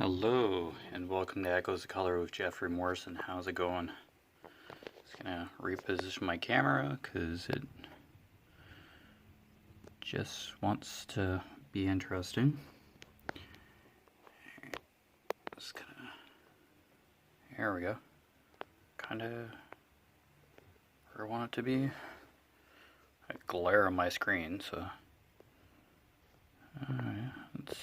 Hello, and welcome to Echoes of Color with Jefferey Morrison. How's it going? Just gonna reposition my camera because it just wants to be interesting. Just gonna, there we go. Kinda where I want it to be. I glare on my screen, so it's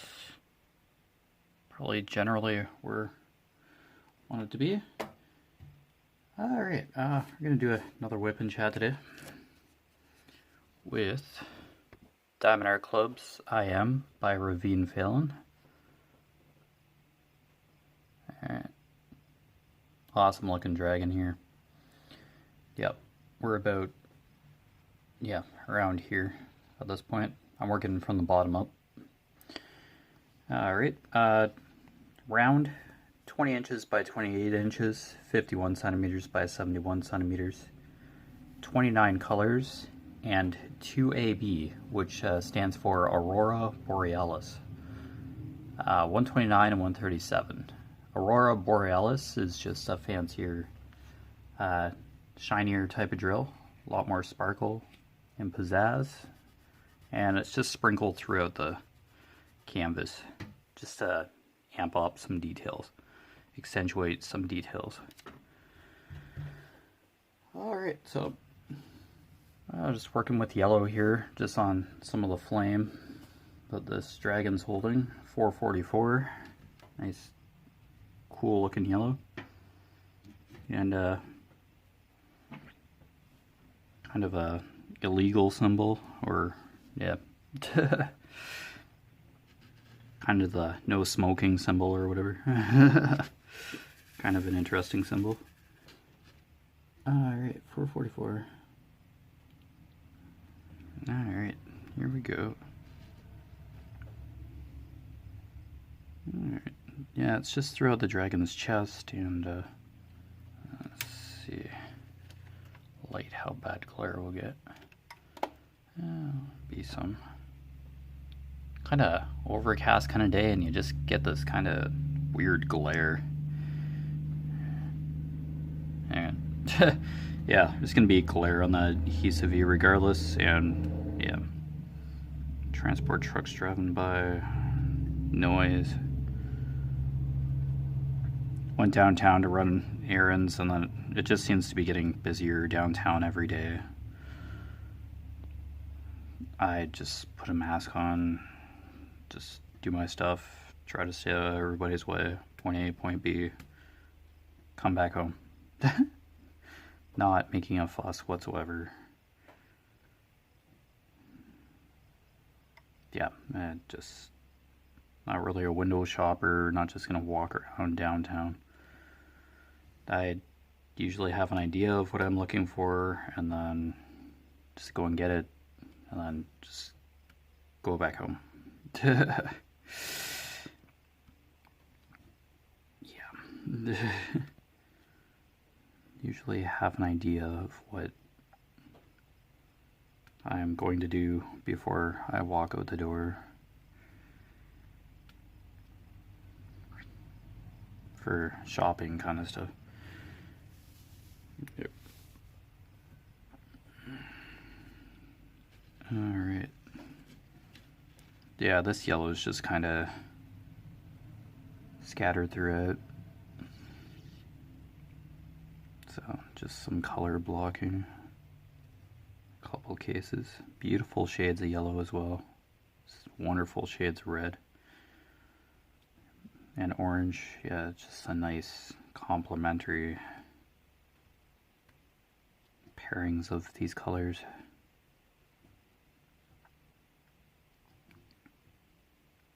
probably generally where I want it to be. Alright, we're going to do another whip and chat today with Diamond Art Club's I Am by Ravine Phelan. Alright. Awesome looking dragon here. Yep, we're about, around here at this point. I'm working from the bottom up. Alright, round 20 inches by 28 inches, 51 centimeters by 71 centimeters, 29 colors, and 2AB, which stands for Aurora Borealis. 129 and 137. Aurora Borealis is just a fancier, shinier type of drill, a lot more sparkle and pizzazz, and it's just sprinkled throughout the canvas just to amp up some details, accentuate some details. Alright, so just working with yellow here, just on some of the flame that this dragon's holding. 444, nice cool looking yellow, and kind of a illegal symbol, or kind of the no smoking symbol or whatever. Kind of an interesting symbol. Alright, 444. Alright, here we go. Alright, yeah, it's just throughout the dragon's chest, and let's see. Light, how bad glare we'll get. Be some kind of overcast kind of day, and you just get this kind of weird glare. And yeah, there's gonna be glare on the adhesive regardless, and yeah, transport trucks driving by, noise. Went downtown to run errands, and then it just seems to be getting busier downtown every day. I just put a mask on, just do my stuff, try to stay out of everybody's way, point A, point B, come back home. Not making a fuss whatsoever. Yeah, just not really a window shopper, not just gonna walk around downtown. I usually have an idea of what I'm looking for, and then just go and get it, and then just go back home. Yeah. Usually have an idea of what I'm going to do before I walk out the door. For shopping kind of stuff. Yep. Alright. Yeah, this yellow is just kind of scattered throughout. So, just some color blocking. A couple cases. Beautiful shades of yellow as well. Wonderful shades of red. And orange, yeah, just a nice complementary pairings of these colors.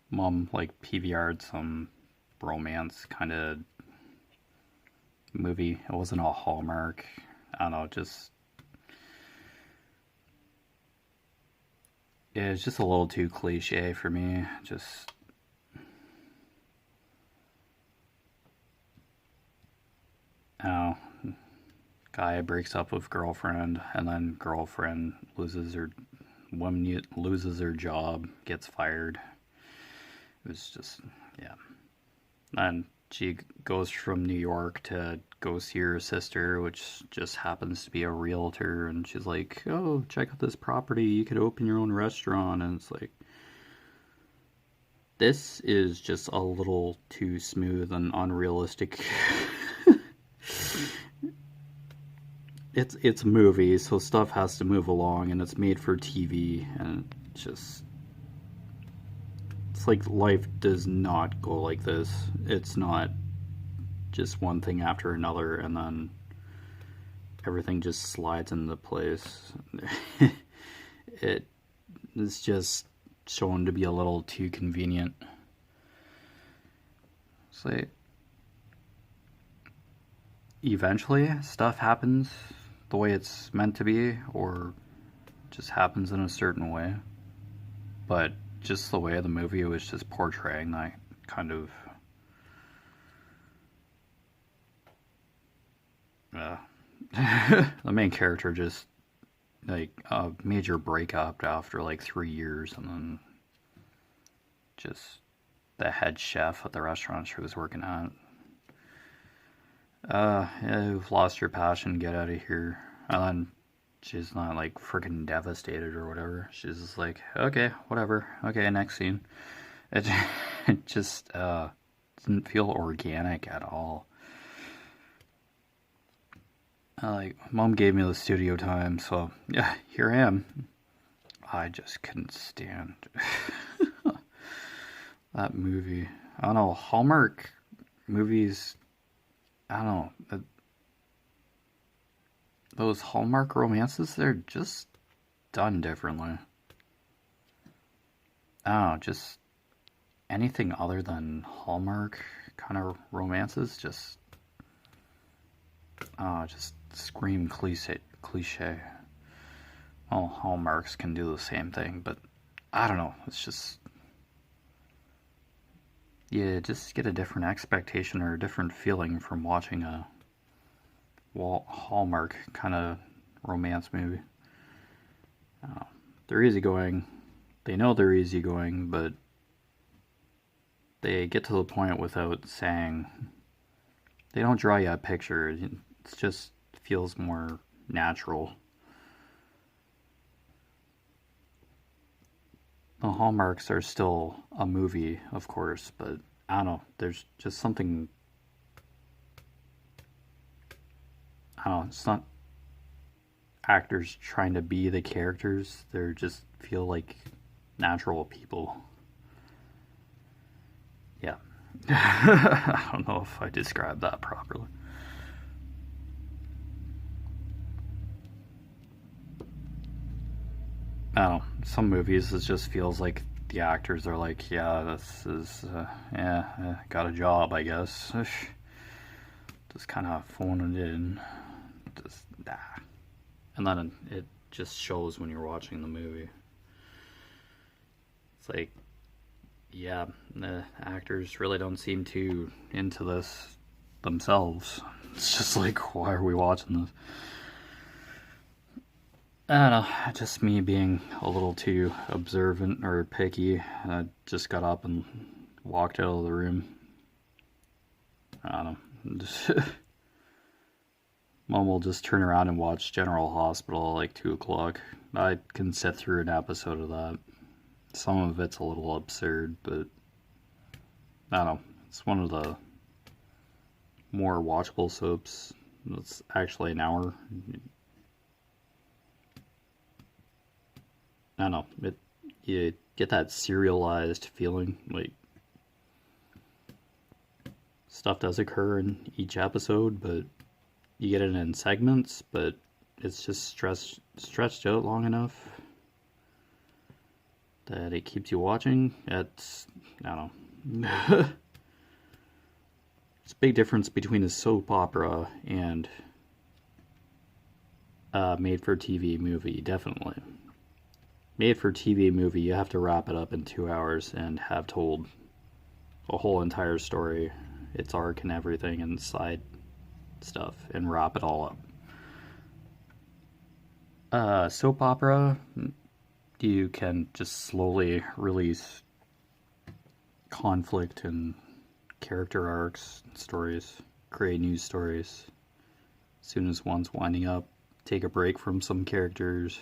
Mom like PVR'd some romance kind of movie. It wasn't a Hallmark. I don't know, just yeah, it's just a little too cliche for me. Just oh, guy breaks up with girlfriend, and then girlfriend loses her loses her job, gets fired. It was just, yeah. And she goes from New York to go see her sister, which just happens to be a realtor. And she's like, oh, check out this property. You could open your own restaurant. And it's like, this is just a little too smooth and unrealistic. It's a movie, so stuff has to move along, and it's made for TV, and it's like life does not go like this. It's not just one thing after another, and then everything just slides into place. It is just shown to be a little too convenient. It's like, eventually stuff happens the way it's meant to be, or just happens in a certain way. But just the way the movie was just portraying that kind of the main character just like a major breakup after like 3 years, and then just the head chef at the restaurant she was working at. Yeah, you've lost your passion, get out of here. And then she's not like freaking devastated or whatever. She's just like, okay, whatever. Okay, next scene. It, it just didn't feel organic at all. Like, mom gave me the studio time, so yeah, here I am. I just couldn't stand that movie. I don't know, Hallmark movies, I don't know, those Hallmark romances, they're just done differently. I don't know, just anything other than Hallmark kind of romances just scream cliche. Well, Hallmarks can do the same thing, but I don't know, it's just, you just get a different expectation or a different feeling from watching a Hallmark kind of romance movie. They're easygoing. They know they're easygoing, but they get to the point without saying. They don't draw you a picture. It just feels more natural. The Hallmarks are still a movie, of course, but I don't know. There's just something. I don't know. It's not actors trying to be the characters. They just feel like natural people. Yeah. I don't know if I described that properly. I don't know. Some movies, it just feels like the actors are like, yeah, this is, got a job, I guess. Just kind of phoning it in. Just, nah. And then it just shows when you're watching the movie. It's like, yeah, the actors really don't seem too into this themselves. It's just like, why are we watching this? I don't know, just me being a little too observant or picky. I just got up and walked out of the room. I don't know. Mom will just turn around and watch General Hospital at like 2 o'clock. I can sit through an episode of that. Some of it's a little absurd, but I don't know. It's one of the more watchable soaps. It's actually an hour. I don't know. You get that serialized feeling, like stuff does occur in each episode, but you get it in segments, but it's just stretched out long enough that it keeps you watching. It's, I don't know. It's a big difference between a soap opera and a made-for-TV movie, definitely. Made-for-TV movie, you have to wrap it up in 2 hours and have told a whole entire story, its arc and everything, and side stuff, and wrap it all up. Soap opera, you can just slowly release conflict and character arcs, stories, create new stories. As soon as one's winding up, take a break from some characters,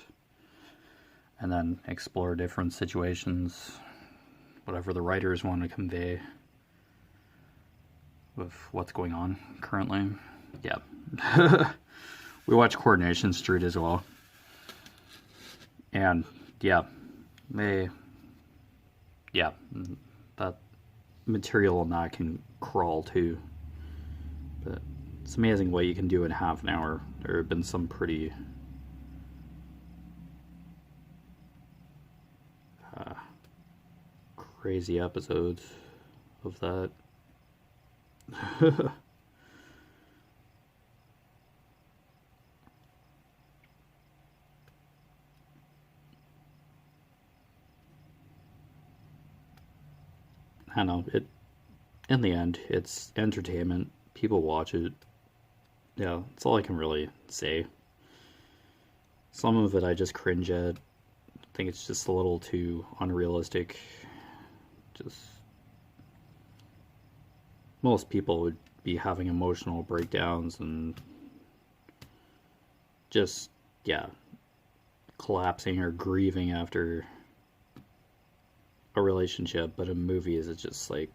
and then explore different situations, whatever the writers want to convey with what's going on currently. Yeah. We watch Coordination Street as well. And yeah, that material on that can crawl too. But it's amazing what you can do in half an hour. There have been some pretty crazy episodes of that. I know, in the end, it's entertainment. People watch it. Yeah, that's all I can really say. Some of it I just cringe at. I think it's just a little too unrealistic. Just most people would be having emotional breakdowns and just, yeah, collapsing or grieving after a relationship, but in movies it's just like,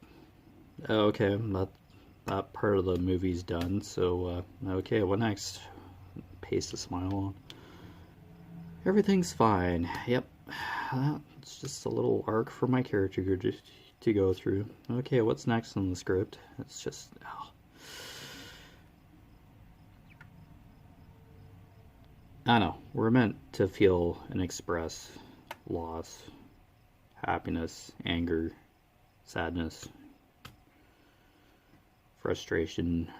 oh, okay, that part of the movie's done, so okay, what next? Paste a smile on. Everything's fine. Yep, it's just a little arc for my character to go through. Okay, what's next in the script? It's just, oh. I know, we're meant to feel and express loss, happiness, anger, sadness, frustration.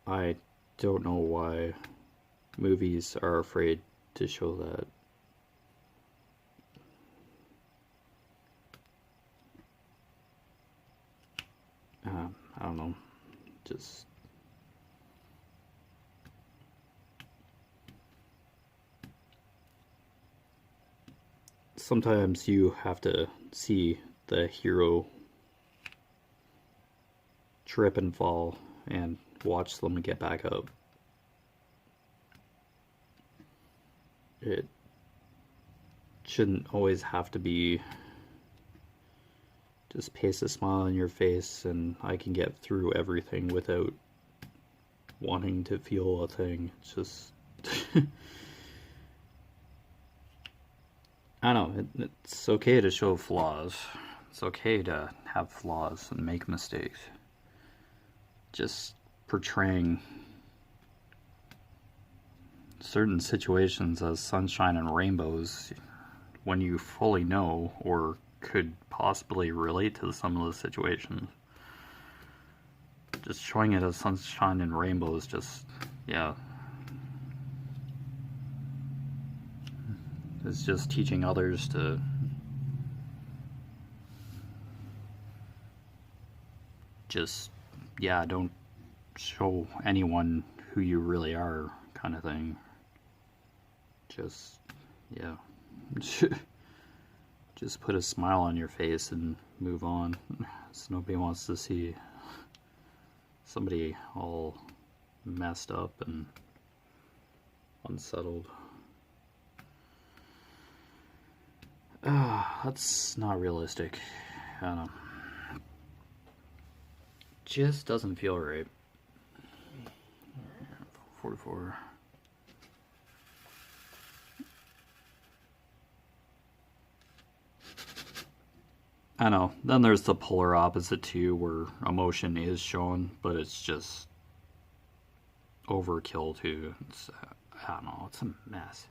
I don't know why movies are afraid to show that. I don't know, just sometimes you have to see the hero trip and fall and watch them get back up. It shouldn't always have to be just paste a smile on your face and I can get through everything without wanting to feel a thing. It's just I don't know, it's okay to show flaws. It's okay to have flaws and make mistakes. Just portraying certain situations as sunshine and rainbows when you fully know or could possibly relate to some of the situations. Just showing it as sunshine and rainbows, just, yeah. It's just teaching others to just, yeah, don't show anyone who you really are, kind of thing. Just, yeah. Just put a smile on your face and move on. So nobody wants to see somebody all messed up and unsettled. That's not realistic. I don't know. Just doesn't feel right. 44. I know. Then there's the polar opposite too, where emotion is shown, but it's just overkill too. It's, I don't know. It's a mess.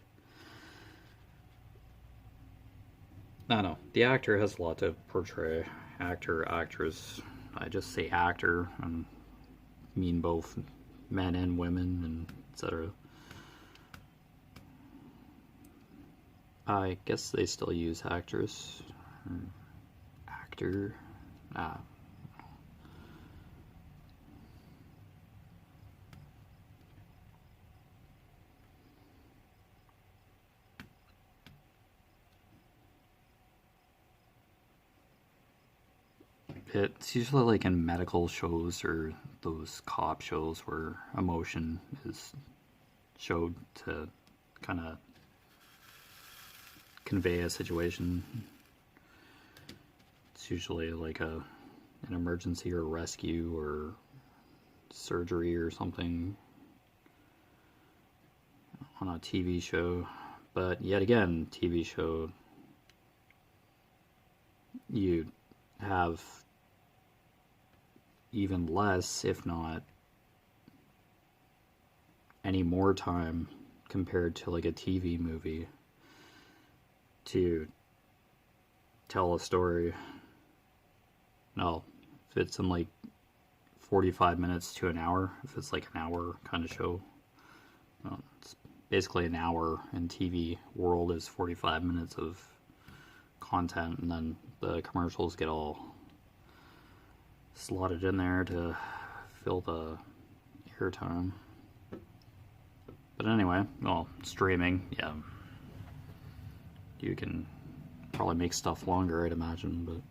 I know. The actor has a lot to portray. Actor, actress. I just say actor and mean both men and women and etc. I guess they still use actress. Actor. It's usually like in medical shows or those cop shows where emotion is showed to kind of convey a situation. It's usually like an emergency or rescue or surgery or something on a TV show. But yet again, TV show, you have even less, if not any more time compared to like a TV movie to tell a story. No, if it's in like 45 minutes to an hour, if it's like an hour kind of show, it's basically an hour in TV world is 45 minutes of content, and then the commercials get all slotted in there to fill the airtime. But anyway, well, streaming, yeah, you can probably make stuff longer, I'd imagine, but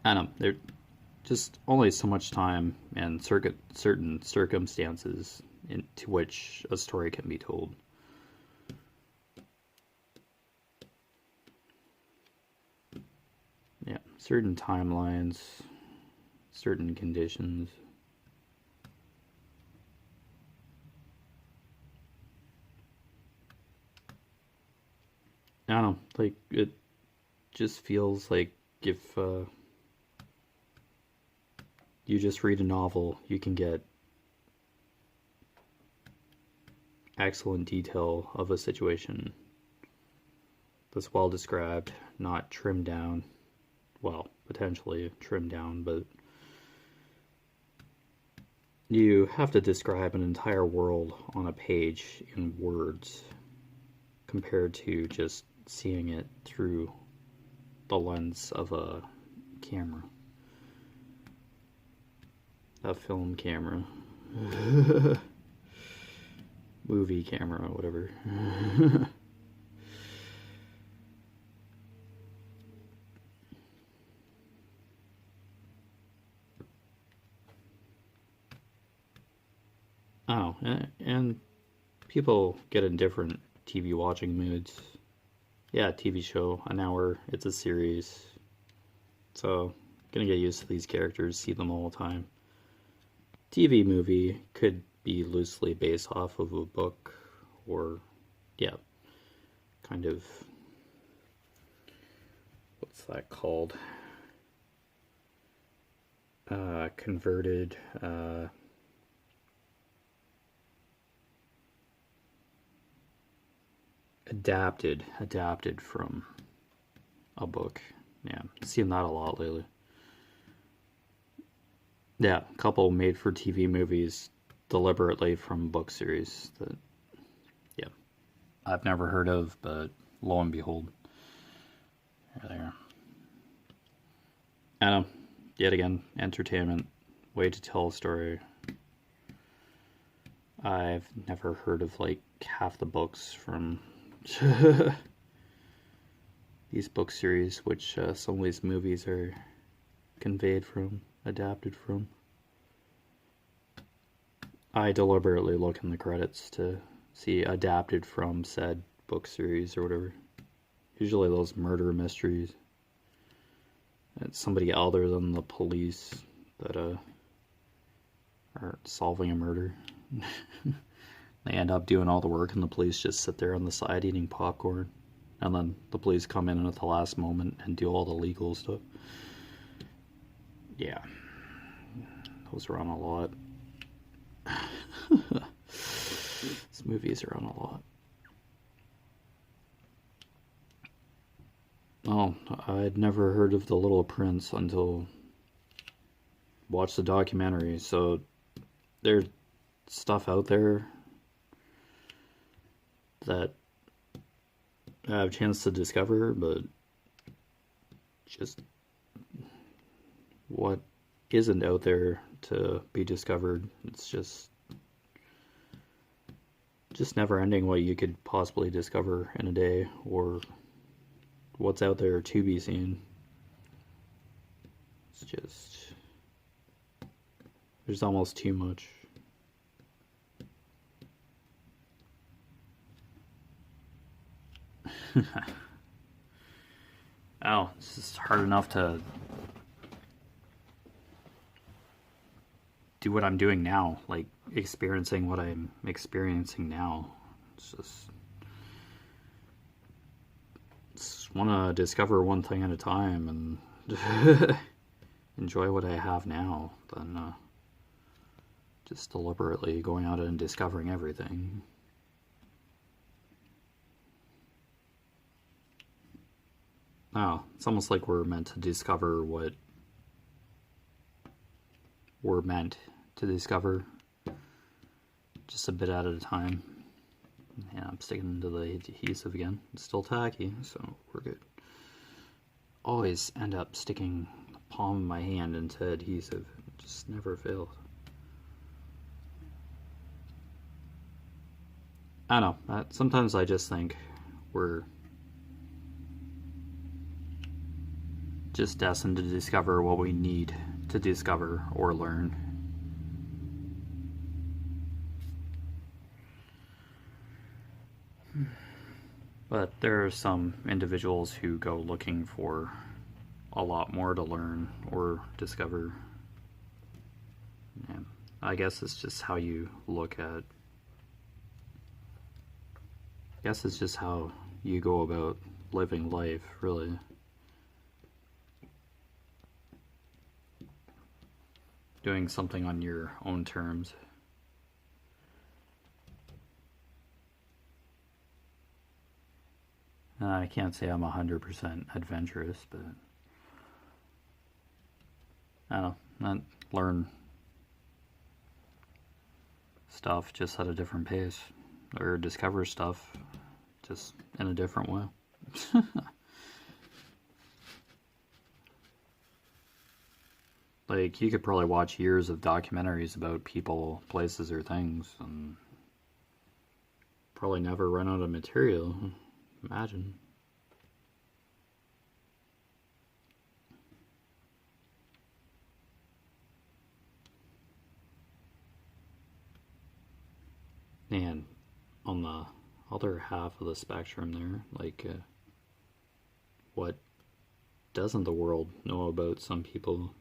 I don't know, there's just only so much time and certain circumstances into which a story can be told. Yeah, certain timelines, certain conditions. I don't know, like, it just feels like if you just read a novel, you can get excellent detail of a situation that's well described, not trimmed down. Well, potentially trimmed down, but you have to describe an entire world on a page in words compared to just seeing it through the lens of a camera. A film camera. Movie camera, whatever. Oh, and people get in different TV watching moods. Yeah, TV show, an hour, it's a series. So, gonna get used to these characters, see them all the time. TV movie could be loosely based off of a book, or, yeah, kind of, what's that called? Converted, adapted from a book. Yeah, seen that a lot lately. Yeah, a couple made for TV movies deliberately from book series that, yeah, I've never heard of, but lo and behold, here they are. I know, yet again, entertainment, way to tell a story. I've never heard of like half the books from these book series, which some of these movies are conveyed from, adapted from. I deliberately look in the credits to see adapted from said book series or whatever. Usually those murder mysteries. It's somebody other than the police that are solving a murder. They end up doing all the work and the police just sit there on the side eating popcorn. And then the police come in at the last moment and do all the legal stuff. Yeah. Those are on a lot. These movies are on a lot. Oh, I'd never heard of The Little Prince until watched the documentary. So there's stuff out there that I have a chance to discover, but just what isn't out there to be discovered. It's just never ending what you could possibly discover in a day, or what's out there to be seen. It's just, there's almost too much. Oh, it's just hard enough to do what I'm doing now, like experiencing what I'm experiencing now. It's just want to discover one thing at a time and enjoy what I have now than just deliberately going out and discovering everything. Oh, it's almost like we're meant to discover what we're meant to discover, just a bit at a time. Yeah, I'm sticking into the adhesive again. It's still tacky, so we're good. Always end up sticking the palm of my hand into adhesive. It just never fails. I don't know. Sometimes I just think we're just destined to discover what we need to discover or learn. But there are some individuals who go looking for a lot more to learn or discover. And I guess it's just how you look at. I guess it's just how you go about living life, really. Doing something on your own terms. I can't say I'm 100% adventurous, but I don't know, not learn stuff just at a different pace, or discover stuff just in a different way. Like, you could probably watch years of documentaries about people, places, or things, and probably never run out of material. Imagine. And on the other half of the spectrum there, like, what doesn't the world know about some people?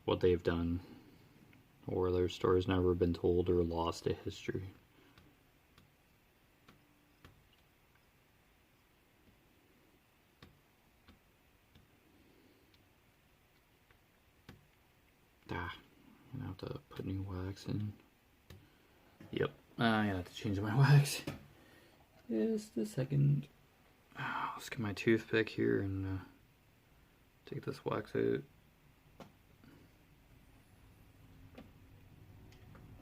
What they've done, or their stories never been told or lost to history. I'm gonna have to put new wax in. Yep, I'm gonna have to change my wax. Just a second. Let's get my toothpick here and take this wax out.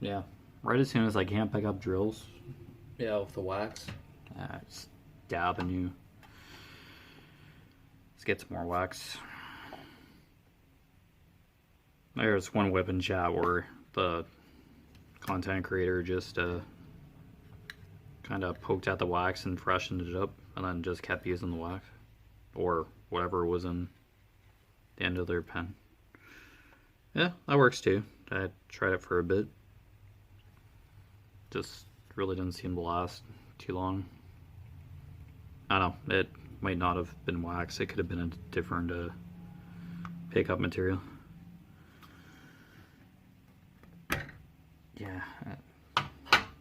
Yeah, right as soon as I can't pick up drills, yeah, with the wax, just dab a new. Let's get some more wax. There's one WIP in chat where the content creator just kind of poked at the wax and freshened it up, and then just kept using the wax, or whatever was in the end of their pen. Yeah, that works too. I tried it for a bit. Just really didn't seem to last too long. I don't know, it might not have been wax. It could have been a different pickup material. Yeah,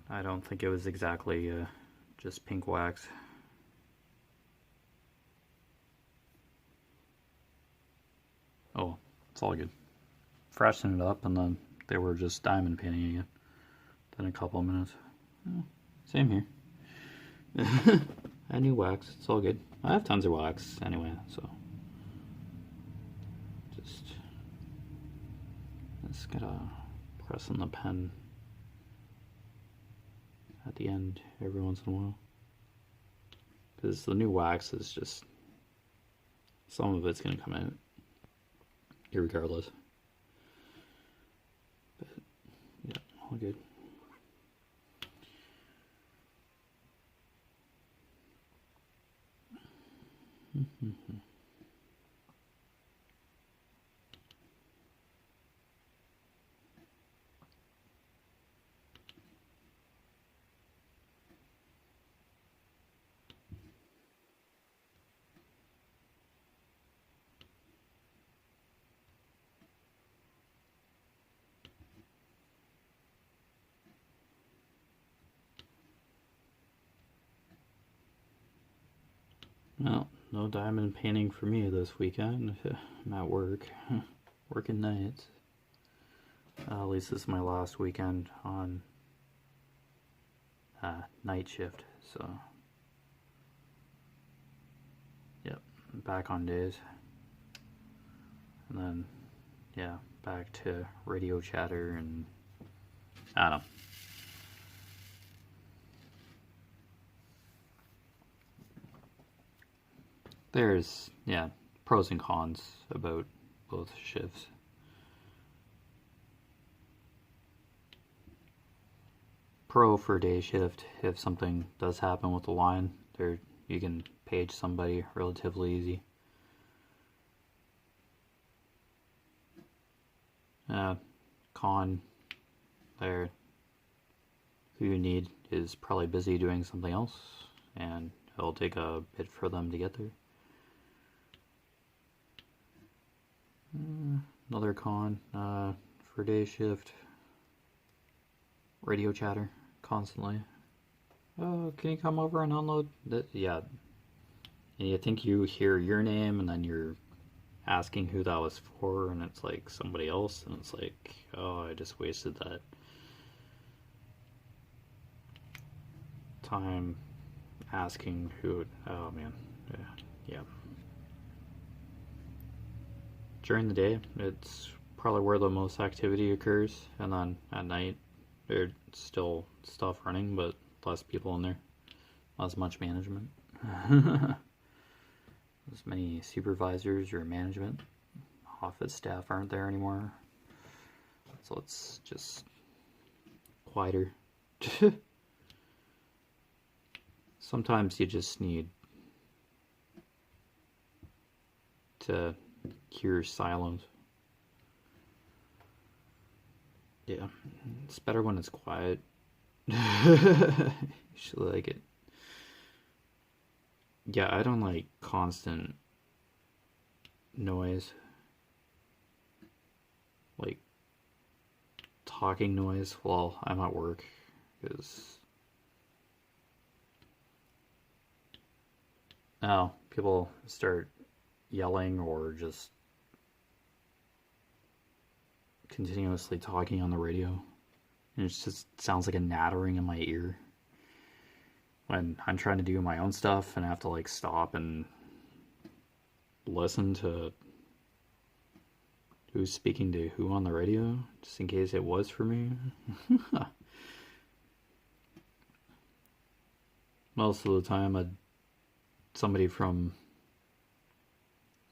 I don't think it was exactly just pink wax. Oh, it's all good. Freshened it up, and then they were just diamond painting again. In a couple of minutes. Oh, same here. I need wax. It's all good. I have tons of wax anyway, so just gotta press on the pen at the end every once in a while, because the new wax is just, some of it's gonna come out irregardless. But yeah, all good. Well, no diamond painting for me this weekend. I'm at work, working nights. At least this is my last weekend on night shift, so yep, back on days. And then, yeah, back to radio chatter and I don't know. There's, yeah, pros and cons about both shifts. Pro for day shift, if something does happen with the line, there you can page somebody relatively easy. Con, there, who you need is probably busy doing something else, and it'll take a bit for them to get there. Another con for day shift, radio chatter constantly. Oh, can you come over and unload that? Yeah, and you think you hear your name and then you're asking who that was for, and it's like somebody else, and it's like, oh, I just wasted that time asking who. Oh man, yeah. During the day, it's probably where the most activity occurs, and then at night, there's still stuff running, but less people in there, not as much management. As many supervisors or management. Office staff aren't there anymore, so it's just quieter. Sometimes you just need to hear silence. Yeah, it's better when it's quiet. Usually like it. Yeah, I don't like constant noise. Like talking noise while I'm at work, because people start yelling or just continuously talking on the radio, and it just sounds like a nattering in my ear when I'm trying to do my own stuff and I have to like stop and listen to who's speaking to who on the radio, just in case it was for me. Most of the time, somebody from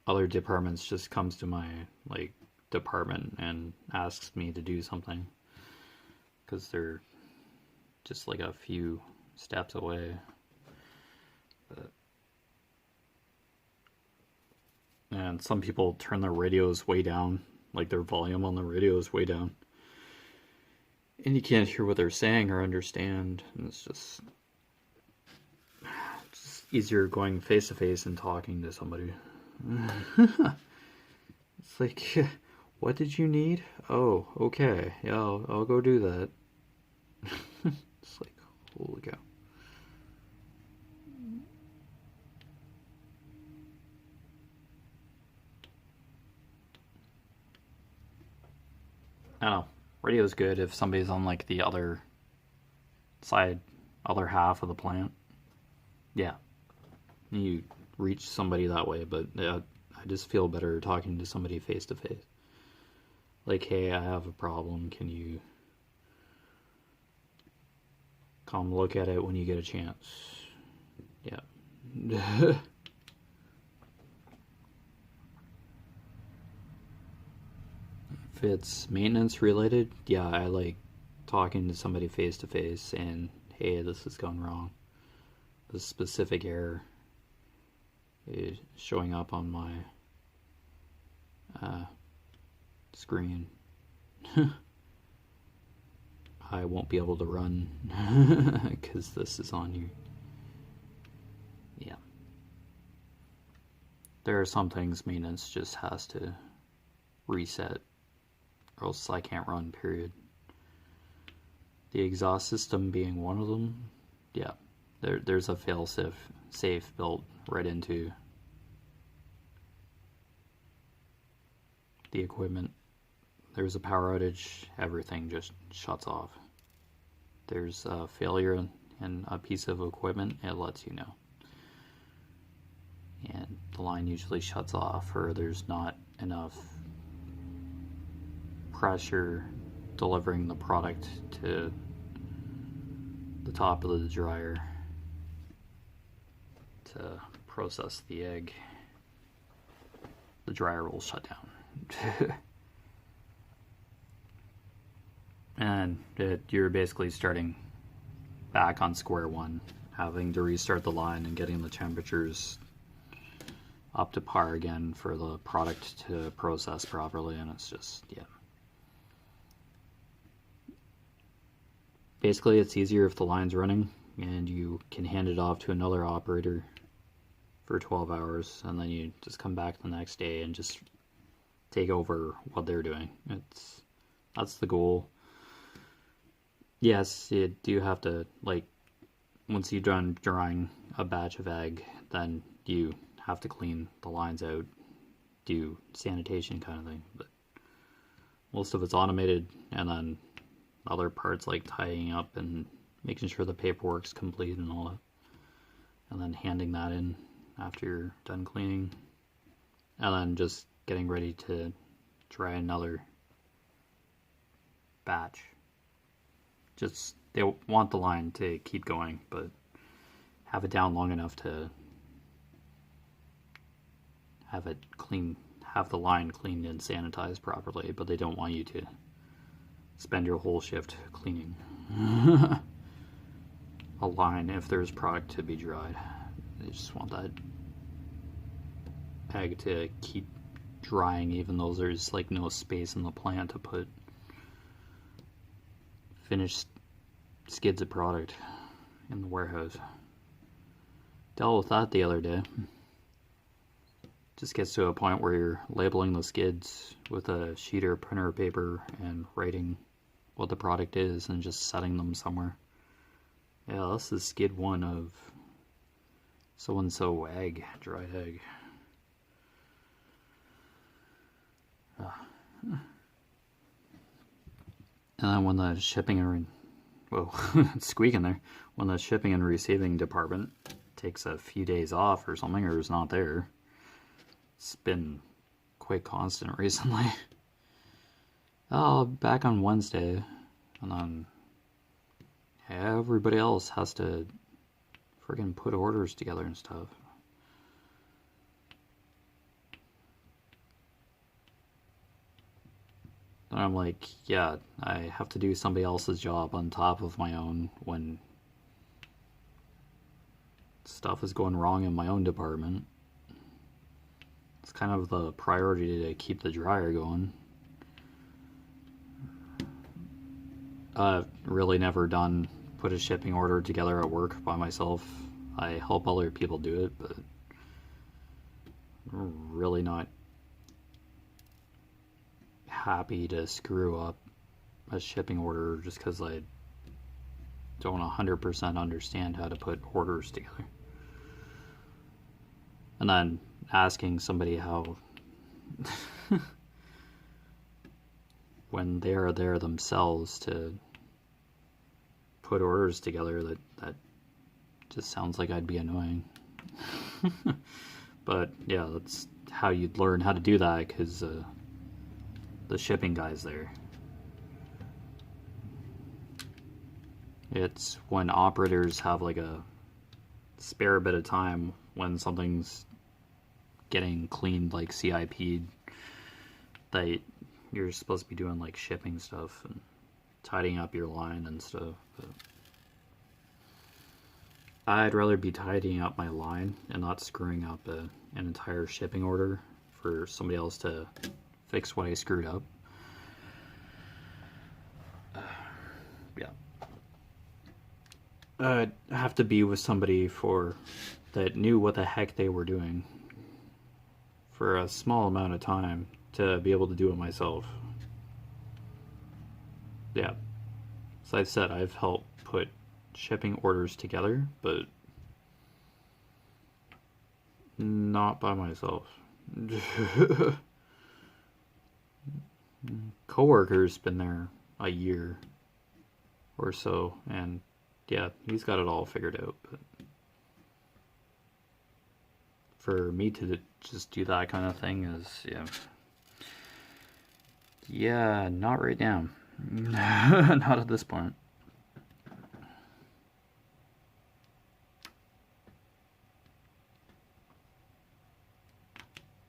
other departments just comes to my like department and asks me to do something, because they're just like a few steps away. And some people turn their radios way down, like their volume on the radio is way down, and you can't hear what they're saying or understand, and it's just easier going face to face and talking to somebody. It's like, what did you need? Oh, okay, yeah, I'll go do that. It's like, holy cow. I don't know. Radio's good if somebody's on like the other side, other half of the plant. Yeah, you reach somebody that way, but I just feel better talking to somebody face to face. Like, hey, I have a problem. Can you come look at it when you get a chance? Yeah. If it's maintenance related, yeah, I like talking to somebody face to face and, hey, this has gone wrong. This specific error is showing up on my screen. I won't be able to run because this is on you. Yeah. There are some things maintenance just has to reset, or else I can't run, period. The exhaust system being one of them, yeah. There's a fail-safe built right into the equipment. There's a power outage, everything just shuts off. There's a failure in a piece of equipment, it lets you know. And the line usually shuts off, or there's not enough pressure delivering the product to the top of the dryer to process the egg. The dryer will shut down. And you're basically starting back on square one, having to restart the line and getting the temperatures up to par again for the product to process properly, and it's just, yeah. Basically, it's easier if the line's running and you can hand it off to another operator for 12 hours, and then you just come back the next day and just take over what they're doing. That's the goal. Yes, you do have to, like, once you're done drying a batch of egg, then you have to clean the lines out, do sanitation kind of thing. But most of it's automated, and then other parts like tying up and making sure the paperwork's complete and all that, and then handing that in after you're done cleaning, and then just getting ready to dry another batch. Just, they want the line to keep going, but have it down long enough to have it clean, have the line cleaned and sanitized properly, but they don't want you to spend your whole shift cleaning a line if there's product to be dried. They just want that egg to keep drying even though there's like no space in the plant to put finished skids of product in the warehouse. Dealt with that the other day. Just gets to a point where you're labeling the skids with a sheet or printer paper and writing what the product is and just setting them somewhere. Yeah, this is skid 1 of so-and-so egg, dried egg. And then when the shipping and it's squeaking there. When the shipping and receiving department takes a few days off or something, or is not there, it's been quite constant recently. Oh, back on Wednesday, and then everybody else has to friggin' put orders together and stuff. And I'm like, yeah, I have to do somebody else's job on top of my own when stuff is going wrong in my own department. It's kind of the priority to keep the dryer going. I've really never put a shipping order together at work by myself. I help other people do it, but I'm really not happy to screw up a shipping order just because I don't 100% understand how to put orders together. And then asking somebody how when they are there themselves to put orders together, that just sounds like I'd be annoying. But yeah, that's how you'd learn how to do that, because the shipping guy's there. It's when operators have like a spare bit of time when something's getting cleaned, like CIP'd, that you're supposed to be doing like shipping stuff and tidying up your line and stuff. But I'd rather be tidying up my line and not screwing up an entire shipping order for somebody else to fix what I screwed up. Yeah. I'd have to be with somebody that knew what the heck they were doing for a small amount of time to be able to do it myself. Yeah. As I've said, I've helped put shipping orders together, but Not by myself. Coworker's been there a year or so, and yeah, he's got it all figured out. But for me to just do that kind of thing is, yeah, not right now. Not at this point.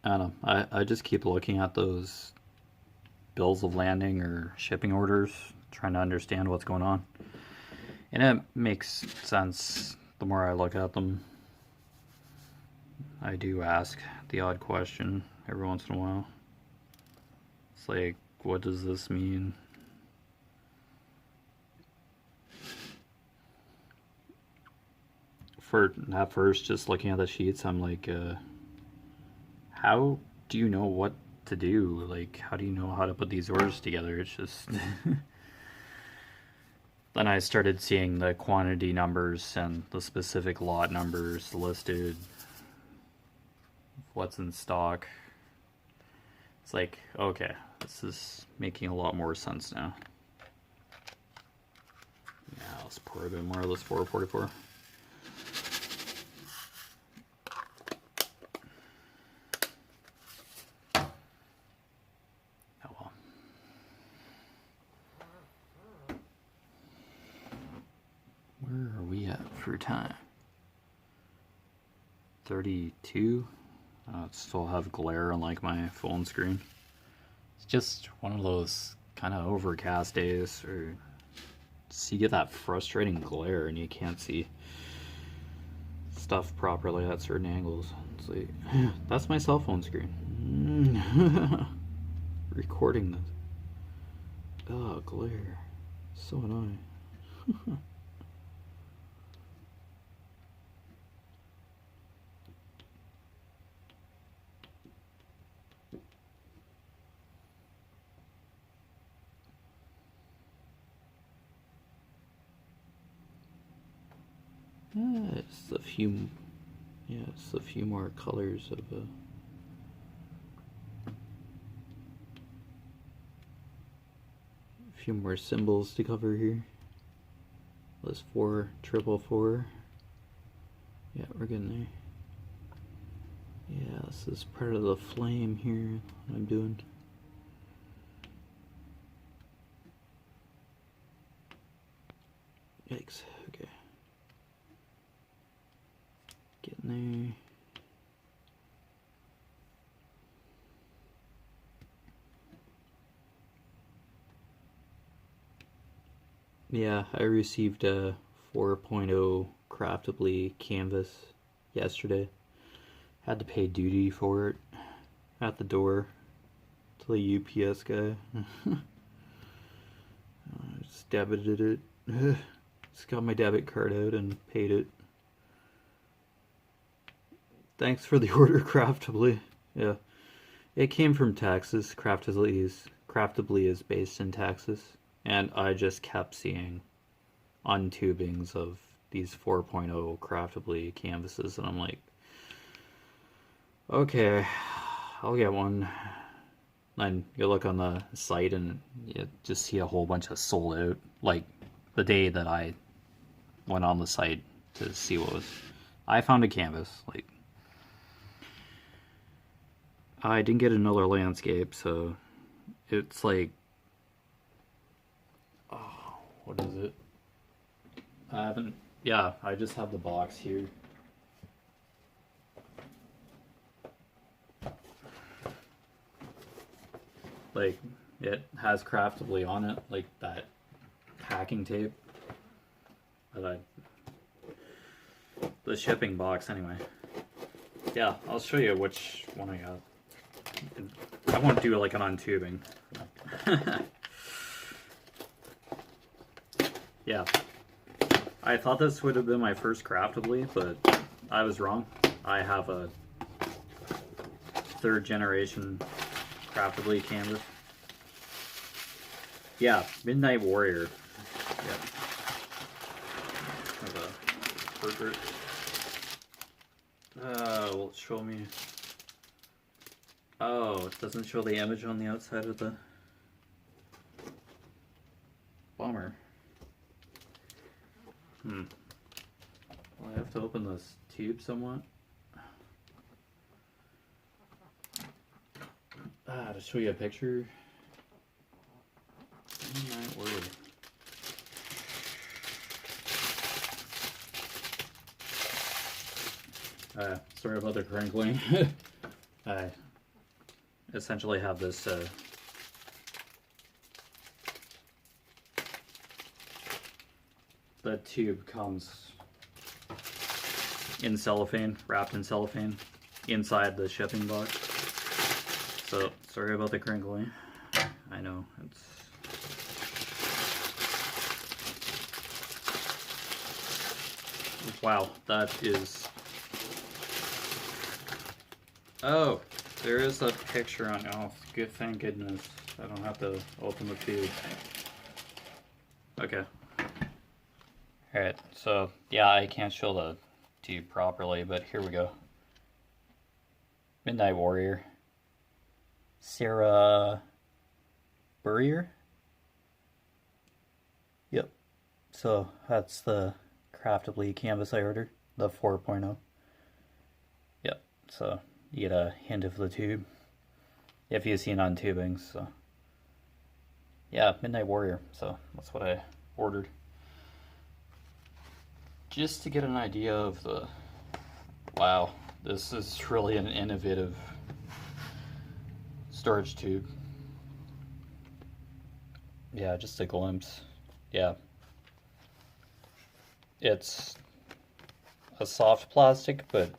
I don't know. I just keep looking at those bills of landing or shipping orders, trying to understand what's going on. And it makes sense the more I look at them. I do ask the odd question every once in a while. It's like, what does this mean? At first, just looking at the sheets, I'm like, how do you know what to do? Like, how do you know how to put these orders together? It's just. Then I started seeing the quantity numbers and the specific lot numbers listed, what's in stock. It's like, okay, this is making a lot more sense now. Yeah, let's pour a bit more of this 444. Oh well. Where are we at for time? 32. I still have glare on like my phone screen. It's just one of those kind of overcast days where you get that frustrating glare and you can't see stuff properly at certain angles. It's like, that's my cell phone screen. Recording this. Oh, glare. So annoying. It's a few, it's a few more colors of a few more symbols to cover here. That's 444. Yeah, we're getting there. Yeah, this is part of the flame here I'm doing. Yikes, okay. Getting there. Yeah, I received a 4.0 craftably canvas yesterday. Had to pay duty for it at the door to the UPS guy. Just debited it. Just got my debit card out and paid it. Thanks for the order, craftably. Yeah, it came from Texas. Craftably is based in Texas, and I just kept seeing untubings of these 4.0 craftably canvases, and I'm like, okay, I'll get one. Then you look on the site and you just see a whole bunch of sold out. Like the day that I went on the site to see what was, I found a canvas. Like I didn't get another landscape, so it's like, oh, what is it? I haven't. Yeah, I just have the box here. Like, it has craftably on it, like that packing tape that the shipping box anyway. Yeah, I'll show you which one I got. I won't do like an untubing. Yeah, I thought this would have been my first craftably, but I was wrong. I have a 3rd generation craftably canvas. Yeah, Midnight Warrior. Yep. Have a burger. Will it show me? Oh, it doesn't show the image on the outside of the... Bummer. Well, I have to open this tube somewhat. To show you a picture. Oh my word. Sorry about the crinkling. I essentially have this the tube comes in cellophane, wrapped in cellophane, inside the shipping box. So, sorry about the crinkling. I know, it's... Wow, that is... Oh, there is a picture on... Oh, good, thank goodness. I don't have to open the tube. Okay. Alright, so, yeah, I can't show the tube properly, but here we go. Midnight Warrior. Sarah Burrier? Yep. So, that's the Craftably canvas I ordered, the 4.0. Yep, so you get a hint of the tube if you've seen on tubing. So yeah, Midnight Warrior, so that's what I ordered, just to get an idea of the... Wow, this is really an innovative storage tube. Yeah, just a glimpse. Yeah, it's a soft plastic, but...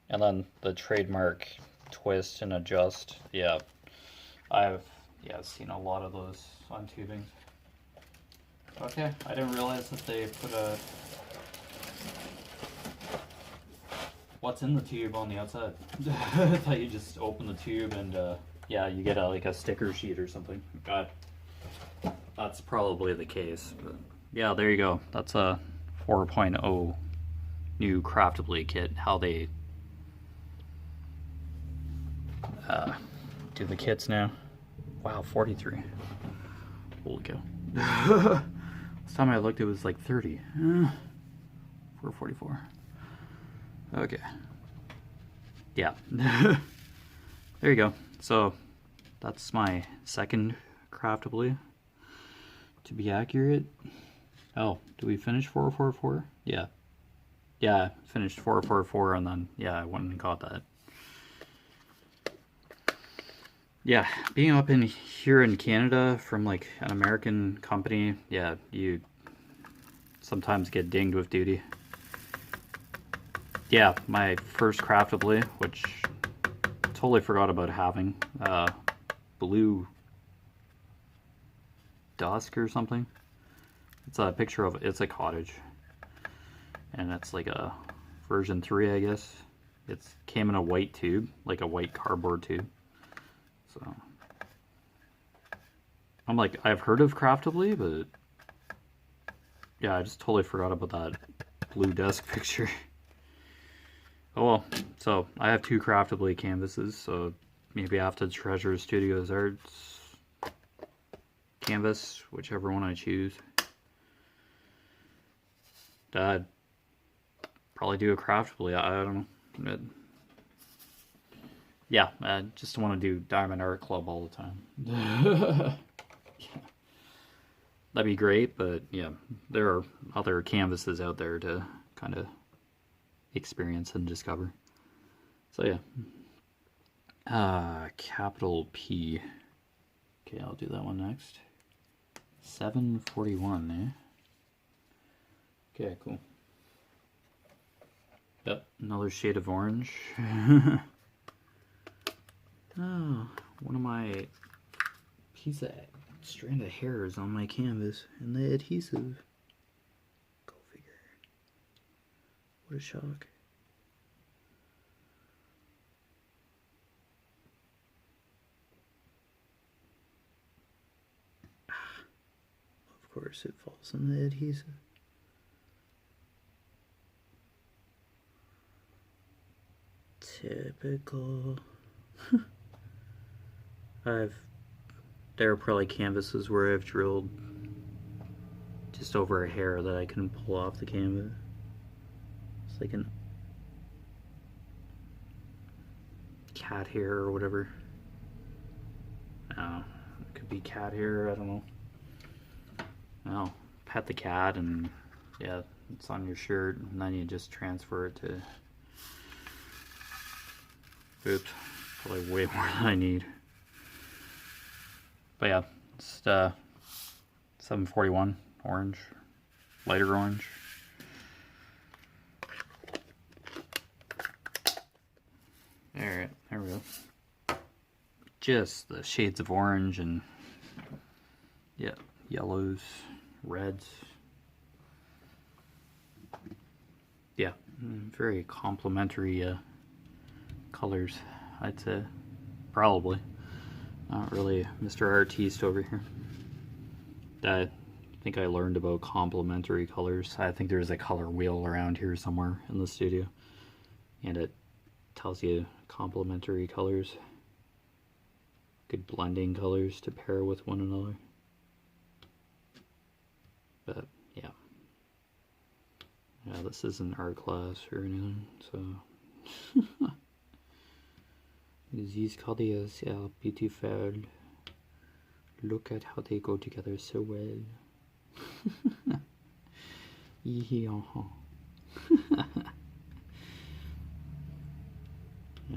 And then the trademark twist and adjust. Yeah, I've seen a lot of those on tubing. Okay, I didn't realize that they put a... What's in the tube on the outside? I thought you just open the tube and yeah, you get like a sticker sheet or something. That's probably the case, but yeah, there you go. That's a 4.0 new Craftably kit. How they do the kits now. Wow, 43. Holy cow. Last time I looked, it was like 30. 444. Okay. Yeah. There you go. So that's my second Craftably, to be accurate. Oh, did we finish 444? Yeah. Yeah, finished 444 and then, yeah, I went and got that. Yeah, being up in here in Canada from like an American company, yeah, you sometimes get dinged with duty. Yeah, my first Craftably, which I totally forgot about having, Blue Dusk or something. It's a picture of, it's a cottage, and it's like a version 3, I guess. It came in a white tube, like a white cardboard tube. So I'm like, I've heard of Craftably, but yeah, I just totally forgot about that Blue Dusk picture. Oh well, so I have 2 Craftably canvases, so maybe I have to Treasure Studios Arts canvas, whichever one I choose. I'd probably do a Craftably, I don't know. Yeah, I just want to do Diamond Art Club all the time. Yeah. That'd be great, but yeah, there are other canvases out there to kind of experience and discover. So yeah. Capital P. Okay, I'll do that one next. 741, eh? Okay, cool. Yep, another shade of orange. Oh, one of my piece of strand of hair is on my canvas and the adhesive. Go figure. What a shock. Of course it falls in the adhesive. Typical. There are probably canvases where I've drilled just over a hair that I can pull off the canvas. It's like an cat hair or whatever. Oh, it could be cat hair, I don't know. Oh, pet the cat and yeah, it's on your shirt and then you just transfer it to... Oops, probably way more than I need. But yeah, it's 741 orange, lighter orange. Alright, there we go. Just the shades of orange and yeah, yellows, reds. Yeah, very complementary colors, I'd say. Probably. Not really Mr. Artiste over here. I think I learned about complementary colors. I think there's a color wheel around here somewhere in the studio. And it tells you complementary colors. Good blending colors to pair with one another. But yeah. Yeah, this isn't art class or anything, so... These colors are beautiful. Look at how they go together so well. Yeah,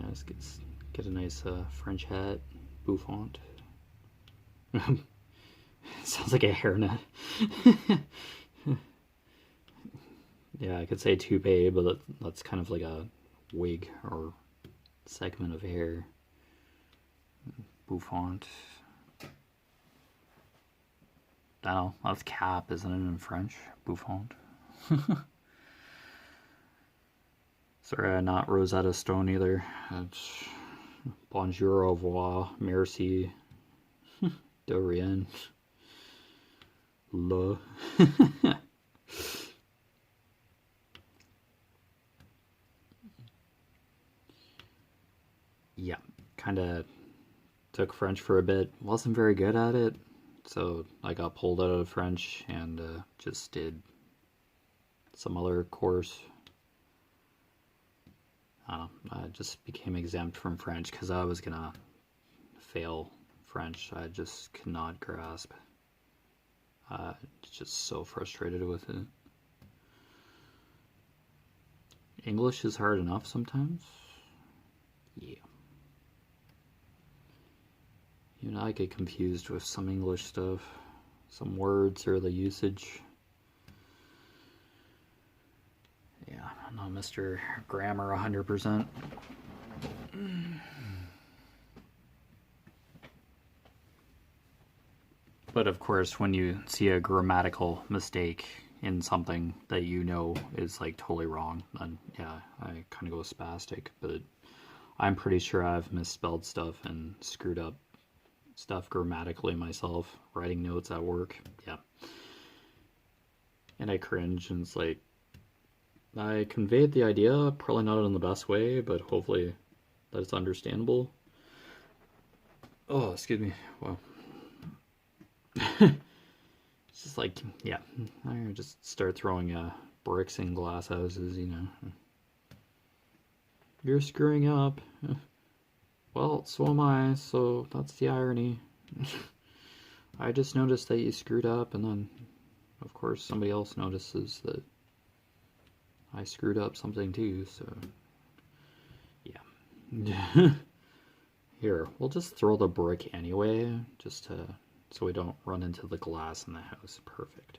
let's get a nice French hat, bouffant. Sounds like a hairnet. Yeah, I could say toupee, but that's kind of like a wig or segment of hair. Bouffant. I don't know, that's cap, isn't it, in French? Bouffant. Sorry, not Rosetta Stone either. It's bonjour, au revoir, merci, de rien, le. Yeah, kind of took French for a bit. Wasn't very good at it, so I got pulled out of French and just did some other course. I just became exempt from French because I was gonna fail French. I just could not grasp. Just so frustrated with it. English is hard enough sometimes. Yeah. You know, I get confused with some English stuff, some words or the usage. Yeah, I'm not Mr. Grammar 100%. But of course, when you see a grammatical mistake in something that you know is like totally wrong, then yeah, I kind of go spastic. But I'm pretty sure I've misspelled stuff and screwed up stuff grammatically myself, writing notes at work. Yeah. And I cringe, and it's like, I conveyed the idea, probably not in the best way, but hopefully that it's understandable. Oh, excuse me. Wow. It's just like, yeah, I just start throwing bricks in glass houses, you know. You're screwing up. Well, so am I, so that's the irony. I just noticed that you screwed up, and then, of course, somebody else notices that I screwed up something too, so... Yeah. Here, we'll just throw the brick anyway, just to... so we don't run into the glass in the house. Perfect.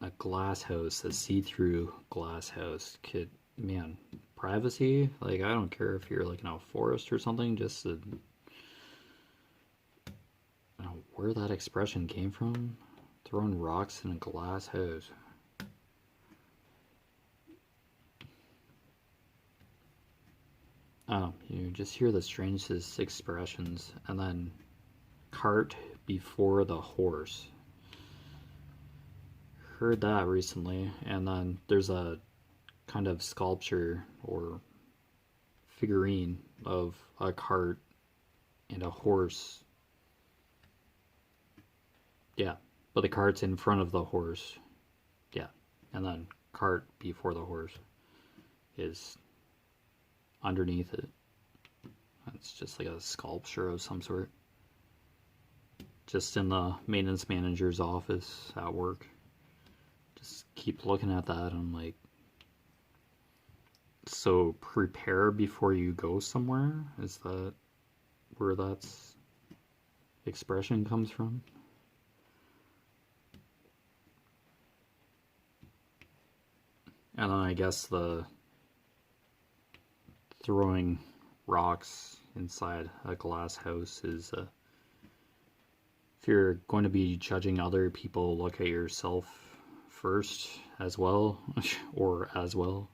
A glass house, a see-through glass house. Kid, man, privacy? Like, I don't care if you're like in a forest or something, just to... I don't know where that expression came from. Throwing rocks in a glass house. Oh, you just hear the strangest expressions, and then cart before the horse. heard that recently, and then there's a kind of sculpture or figurine of a cart and a horse. Yeah, but the cart's in front of the horse. Yeah, and then cart before the horse is underneath it. It's just like a sculpture of some sort. Just in the maintenance manager's office at work. Just keep looking at that and I'm like, so prepare before you go somewhere? Is that where that's expression comes from? And then I guess the throwing rocks inside a glass house is if you're going to be judging other people, look at yourself first as well, or as well,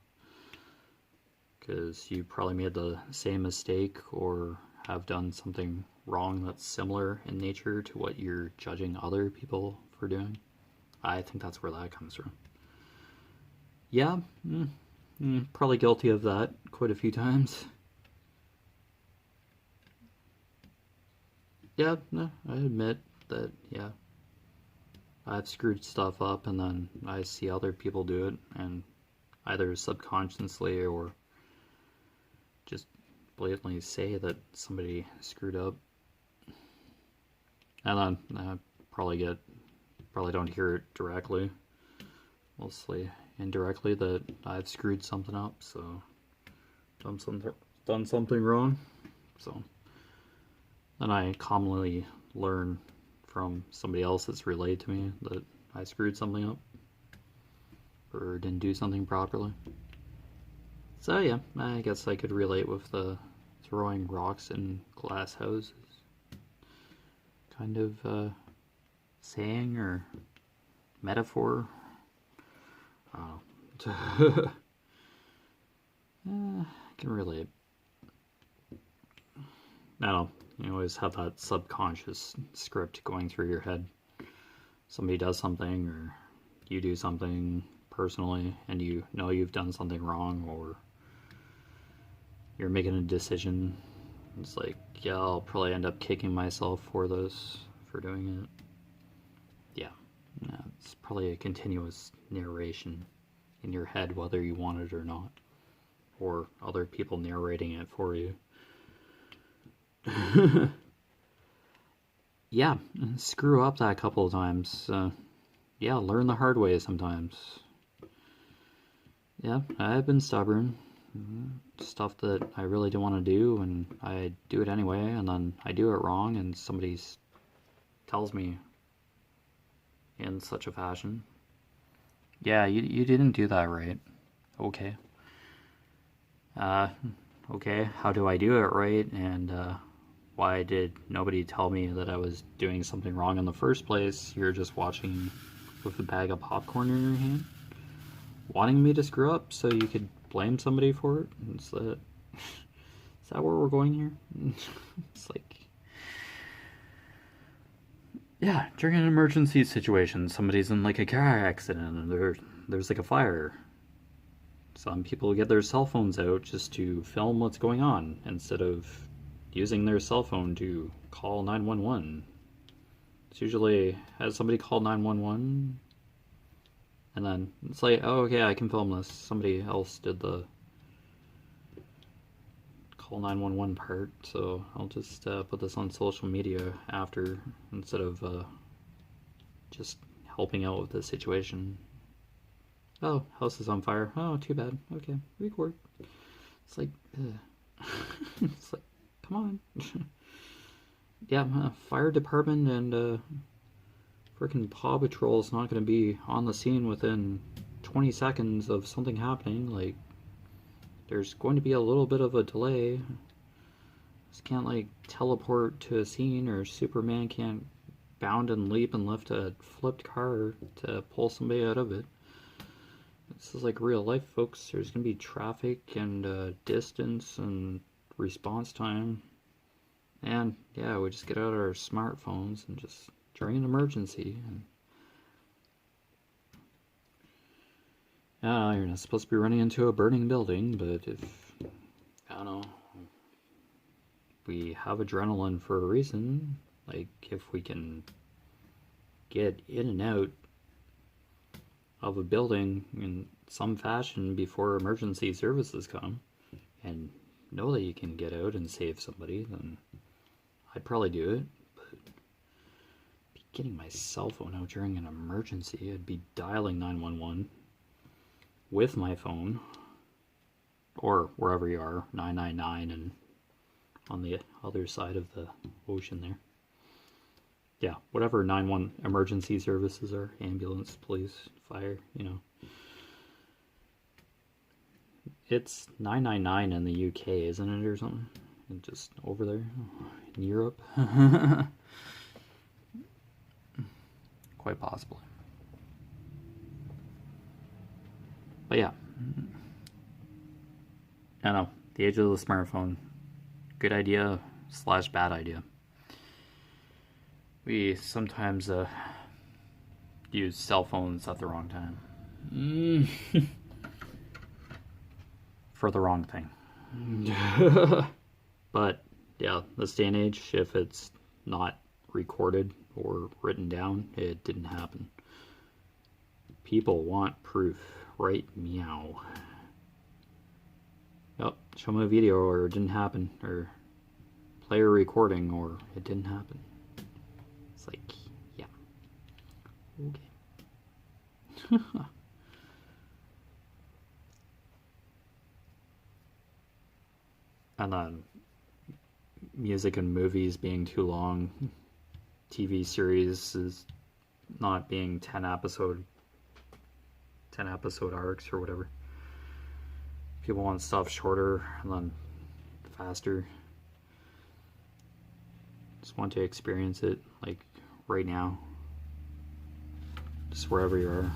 because you probably made the same mistake or have done something wrong that's similar in nature to what you're judging other people for doing. I think that's where that comes from. Yeah, probably guilty of that quite a few times. Yeah, no, I admit that, yeah. I've screwed stuff up and then I see other people do it and either subconsciously or just blatantly say that somebody screwed up. And then I probably don't hear it directly. Mostly indirectly that I've screwed something up, so done something wrong. So then I commonly learn from somebody else that's relayed to me that I screwed something up or didn't do something properly. So yeah, I guess I could relate with the throwing rocks in glass houses kind of saying or metaphor. I can relate. Now, you always have that subconscious script going through your head. Somebody does something or you do something personally and you know you've done something wrong or you're making a decision. It's like, yeah, I'll probably end up kicking myself for this, for doing it. Yeah, it's probably a continuous narration in your head whether you want it or not, or other people narrating it for you. Yeah, screw up that couple of times. Yeah, learn the hard way sometimes. Yeah, I've been stubborn. Stuff that I really don't want to do and I do it anyway and then I do it wrong and somebody tells me in such a fashion, yeah, you didn't do that right. Okay. Okay, how do I do it right? And why did nobody tell me that I was doing something wrong in the first place? You're just watching with a bag of popcorn in your hand, wanting me to screw up so you could blame somebody for it? Is that where we're going here? It's like, yeah, during an emergency situation, somebody's in like a car accident and there's like a fire. Some people get their cell phones out just to film what's going on instead of using their cell phone to call 911. It's usually, has somebody called 911? And then it's like, oh, okay, I can film this. Somebody else did the call 911 part, so I'll just put this on social media after instead of just helping out with the situation. Oh, house is on fire. Oh, too bad. Okay, record. It's like, it's like, come on. Yeah, fire department and freaking Paw Patrol is not going to be on the scene within 20 seconds of something happening. Like, there's going to be a little bit of a delay. Just can't like teleport to a scene, or Superman can't bound and leap and lift a flipped car to pull somebody out of it. This is like real life, folks. There's going to be traffic and distance and response time. And yeah, we just get out our smartphones and just during an emergency. And You're not supposed to be running into a burning building, but if, I don't know, we have adrenaline for a reason. Like, if we can get in and out of a building in some fashion before emergency services come, and know that you can get out and save somebody, then I'd probably do it. But getting my cell phone out during an emergency, I'd be dialing 911 with my phone, or wherever you are, 999, and on the other side of the ocean there. Yeah, whatever 911 emergency services are, ambulance, police, fire, you know. It's 999 in the UK, isn't it, or something? And just over there in Europe. Quite possibly. But yeah, I don't know. The age of the smartphone. Good idea / bad idea. We sometimes use cell phones at the wrong time. For the wrong thing. But yeah, this day and age, if it's not recorded or written down, it didn't happen. People want proof. Right? Meow. Yep, show me a video or it didn't happen, or play a recording or it didn't happen. It's like, yeah. Okay. And then music and movies being too long, TV series is not being 10 episode arcs or whatever. People want stuff shorter and then faster. Just want to experience it, like, right now. Just wherever you are.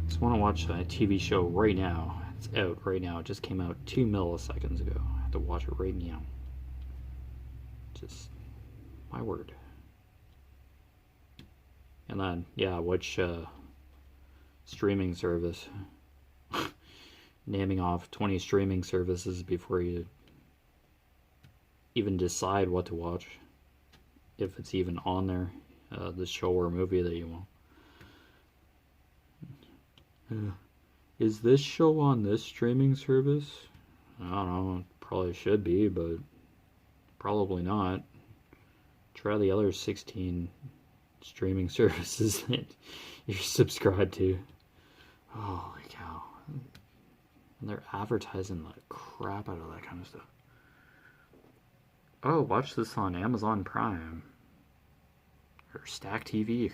Just want to watch a TV show right now. It's out right now. It just came out 2 milliseconds ago. I have to watch it right now. Just, my word. And then, yeah, which streaming service? Naming off 20 streaming services before you even decide what to watch, if it's even on there, the show or movie that you want. Is this show on this streaming service? I don't know, it probably should be, but probably not. Try the other 16 streaming services that you're subscribed to. Holy cow. And they're advertising the crap out of that kind of stuff. Oh, watch this on Amazon Prime. Or Stack TV.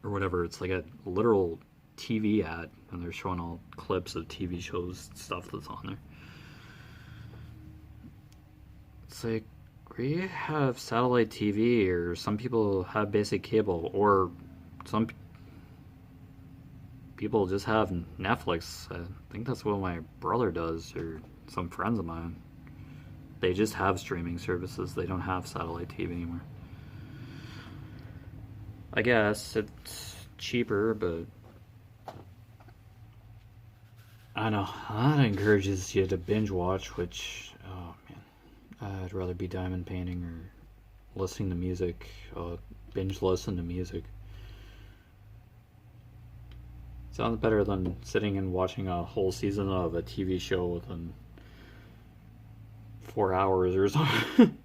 Or whatever. It's like a literal TV ad. And they're showing all clips of TV shows, stuff that's on there. It's like, we have satellite TV, or some people have basic cable, or some people just have Netflix. I think that's what my brother does, or some friends of mine. They just have streaming services. They don't have satellite TV anymore. I guess it's cheaper, but I know that encourages you to binge watch, which, oh man, I'd rather be diamond painting or listening to music. Binge listen to music. Sounds better than sitting and watching a whole season of a TV show within 4 hours or something.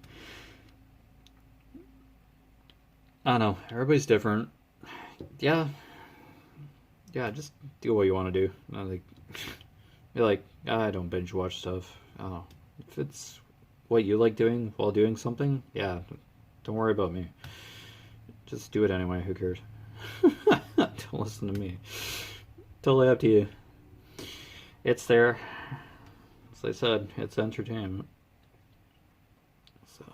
I don't know. Everybody's different. Yeah, just do what you want to do. Be like, I don't binge watch stuff. I don't know. If it's what you like doing while doing something, yeah, don't worry about me. Just do it anyway. Who cares? Don't listen to me. Totally up to you. It's there. As I said, it's entertainment. So,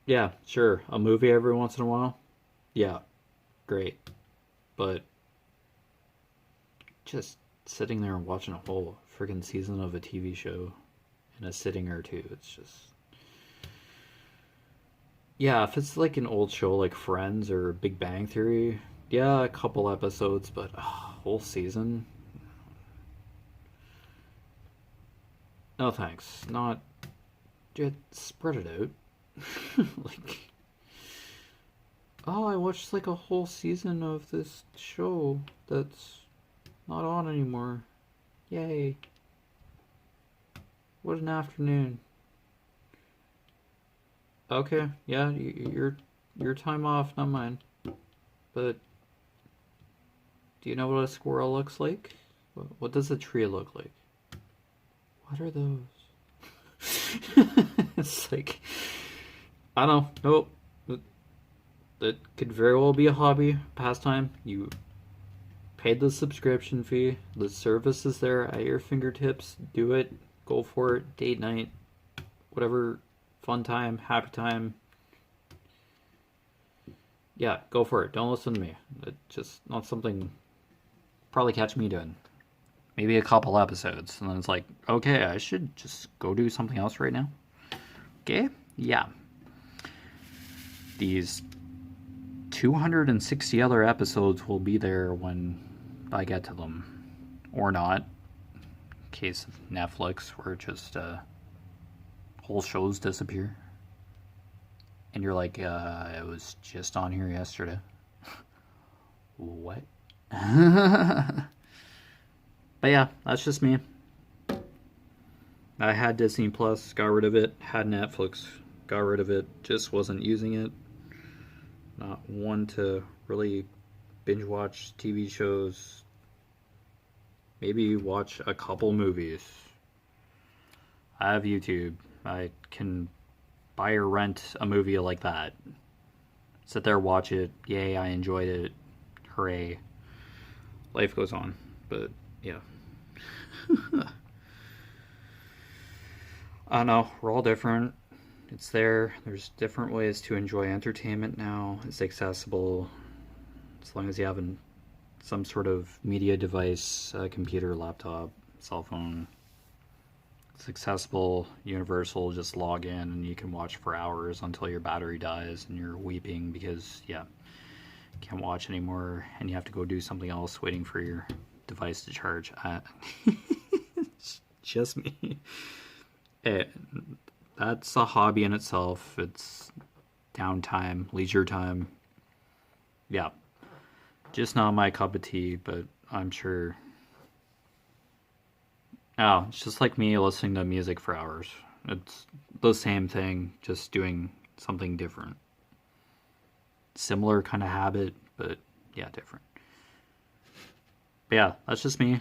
yeah, sure. A movie every once in a while? Yeah, great. But just sitting there and watching a whole friggin' season of a TV show in a sitting or two, it's just... Yeah, if it's like an old show like Friends or Big Bang Theory, yeah, a couple episodes, but whole season? No thanks. Not. Just spread it out. Like, oh, I watched like a whole season of this show that's not on anymore. Yay. What an afternoon. Okay, yeah, your time off, not mine. But do you know what a squirrel looks like? What does a tree look like? What are those? It's like, I don't know. Nope. That could very well be a hobby, pastime. You paid the subscription fee. The service is there at your fingertips. Do it. Go for it. Date night. Whatever. Fun time. Happy time. Yeah, go for it. Don't listen to me. It's just not something probably catch me doing. Maybe a couple episodes. And then it's like, okay, I should just go do something else right now. Okay? Yeah. These 260 other episodes will be there when I get to them. Or not. In case of Netflix, where just whole shows disappear. And you're like, it was just on here yesterday. What? But yeah, that's just me. I had Disney Plus, got rid of it. Had Netflix, got rid of it. Just wasn't using it. Not one to really binge watch TV shows. Maybe watch a couple movies. I have YouTube. I can buy or rent a movie like that. Sit there, watch it. Yay, I enjoyed it. Hooray. Life goes on. But yeah. I don't know. We're all different. It's there. There's different ways to enjoy entertainment now. It's accessible. As long as you have some sort of media device, a computer, laptop, cell phone. It's accessible, universal, just log in and you can watch for hours until your battery dies and you're weeping because, yeah, you can't watch anymore and you have to go do something else waiting for your device to charge. It's just me. That's a hobby in itself. It's downtime, leisure time. Yeah, just not my cup of tea, but I'm sure. Oh, it's just like me listening to music for hours. It's the same thing, just doing something different. Similar kind of habit, but yeah, different. But yeah, that's just me.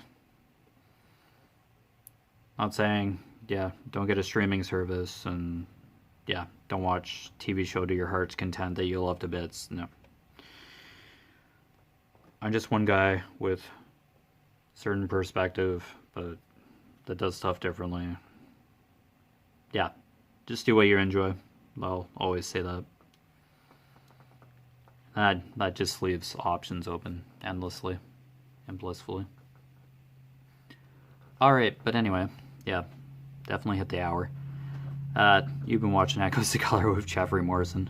Not saying, yeah, don't get a streaming service and yeah, don't watch TV show to your heart's content that you love to bits. No. I'm just one guy with certain perspective, but that does stuff differently. Yeah, just do what you enjoy. I'll always say that. That just leaves options open endlessly and blissfully. Alright, but anyway, yeah, definitely hit the hour. You've been watching Echoes of Color with Jeffery Morrison.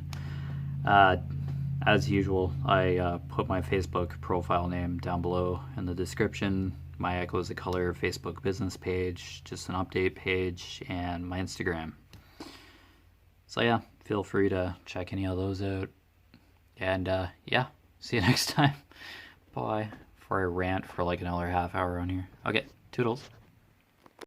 As usual, I put my Facebook profile name down below in the description, my Echoes of Color Facebook business page, just an update page, and my Instagram. So yeah, feel free to check any of those out. And yeah, see you next time. Bye. Before I rant for like another half hour on here. Okay, toodles.